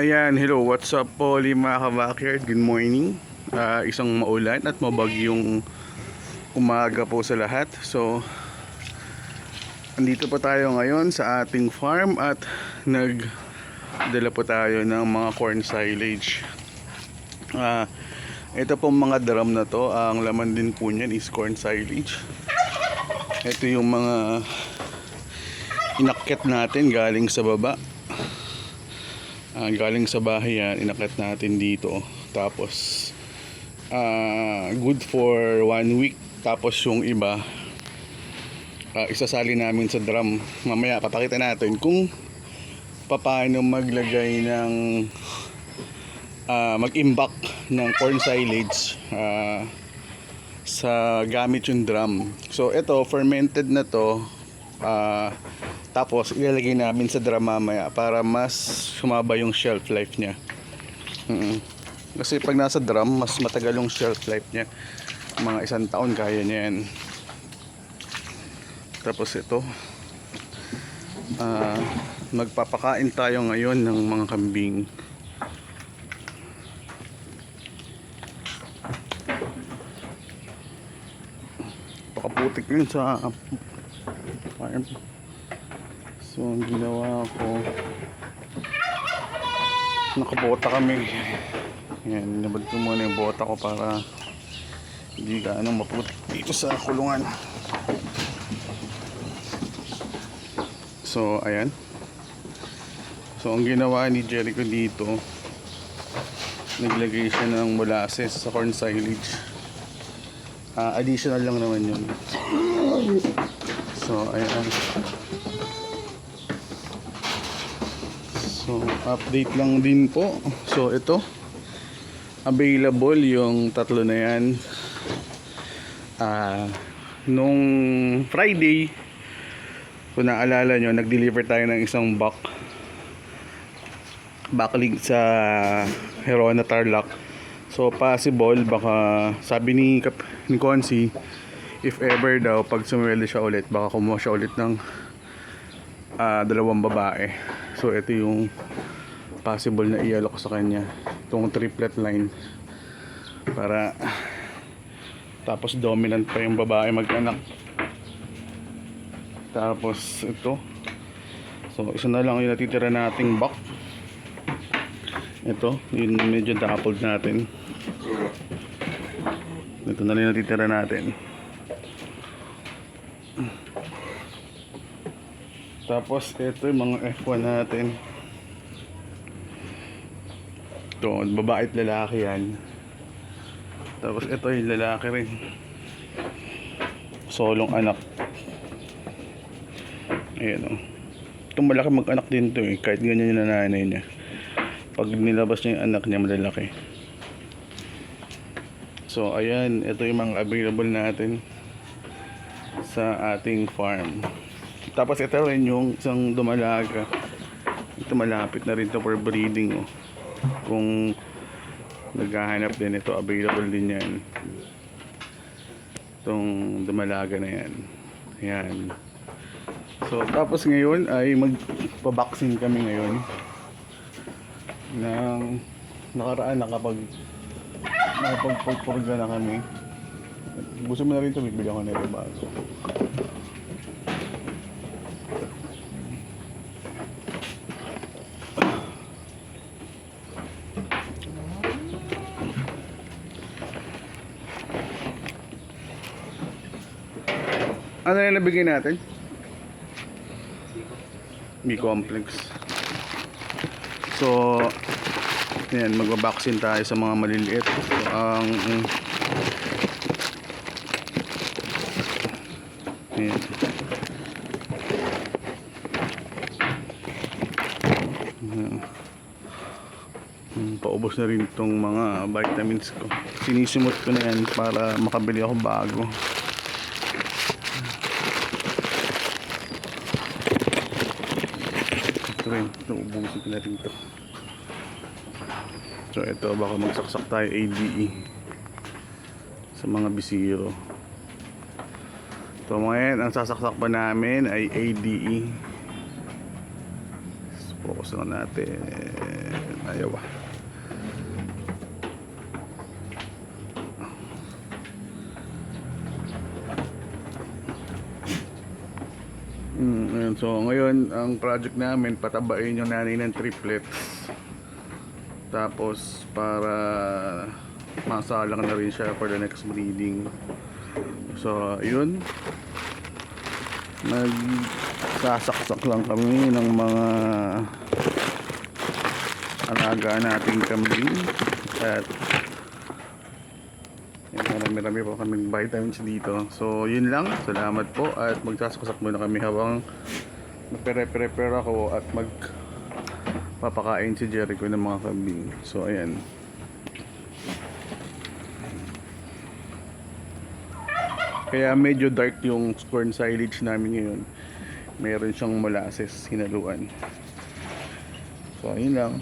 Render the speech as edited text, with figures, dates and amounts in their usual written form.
Ayan, hello, what's up po mga ka-backyard, good morning. Isang maulan at mabagyong umaga po sa lahat. So, andito po tayo ngayon sa ating farm at nagdala po tayo ng mga corn silage. Ito pong mga drum na to, ang laman din po niyan is corn silage. Ito yung mga inakyat natin galing sa baba. Galing sa bahay yan, inakyat natin dito. Tapos good for 1 week. Tapos yung iba isasali namin sa drum. Mamaya papakita natin kung paano maglagay ng mag-imbak ng corn silage sa gamit yung drum. So ito, fermented na to. Tapos ilalagay namin sa drum mamaya para mas sumaba yung shelf life niya. Kasi pag nasa drum, mas matagal yung shelf life niya. Mga 1 taon kaya niya yan. Tapos ito, magpapakain tayo ngayon ng mga kambing. Pakaputik yun sa farm. So ang ginawa ko, nakabota kami. Yan, nabad ko muna yung bota ko para hindi gaano maputik dito sa kulungan. So ayan. So ang ginawa ni Jericho dito, naglagay siya ng molasses sa corn silage. Additional lang naman yun. So ayan. So update lang din po. So ito, available yung tatlo na yan. Nung Friday, kung naalala nyo, nag-deliver tayo ng isang backlink sa Herona Tarlac. So possible, baka sabi ni Consi, if ever daw, pag sumweldo siya ulit, baka kumuha siya ulit ng 2 babae. So ito yung possible na i-alok sa kanya, itong triplet line, para tapos dominant pa yung babae mag-anak. Tapos ito, so isa na lang yung natitira nating buck. Ito yung medyo dappled natin. Ito na lang yung natitira natin. Tapos ito yung mga F1 natin. Ito, babae at lalaki yan. Tapos ito yung lalaki rin. Solong anak. Ayan o. Itong malaki mag-anak din to eh. Kahit ganyan yung nanay niya. Pag nilabas niya yung anak niya, malalaki. So ayan, ito yung mga available natin sa ating farm. Tapos ito rin yung isang dumalaga. Ito malapit na rin to for breeding oh. Kung naghahanap din ito, available din yan. Itong dumalaga na yan. Ayan. So tapos ngayon ay magpa-vaccine kami ngayon. Nang nakaraan nakapagpurga na kami. Gusto mo na rin ito, bibigyan ko na ito bago. Ano yung nabigay natin? B-complex. So yan, magba-vaccine tayo sa mga maliliit. So, yan. Paubos na rin itong mga vitamins ko. Sinisimot ko na yan para makabili ako bago. Ito rin, naubusin ko na rin ito. So ito, baka magsaksak tayo ADE sa mga bisiro. So ngayon, ang sasaksak pa namin ay ADE. So, Focus lang natin. Ayaw ah. Ayun. So ngayon ang project namin, patabain yung nanay ng triplets. Tapos para masalang na rin siya for the next breeding. So yun, nagsasaksak lang kami ng mga alaga nating kambing. At marami po kaming vitamins dito. So yun lang, salamat po. At magsasaksak muna kami habang prepare ako at magpapakain si Jericho ng mga kambing. So ayan, kaya medyo dark yung corn silage namin ngayon. Meron siyang molasses hinaluan. So ayun lang.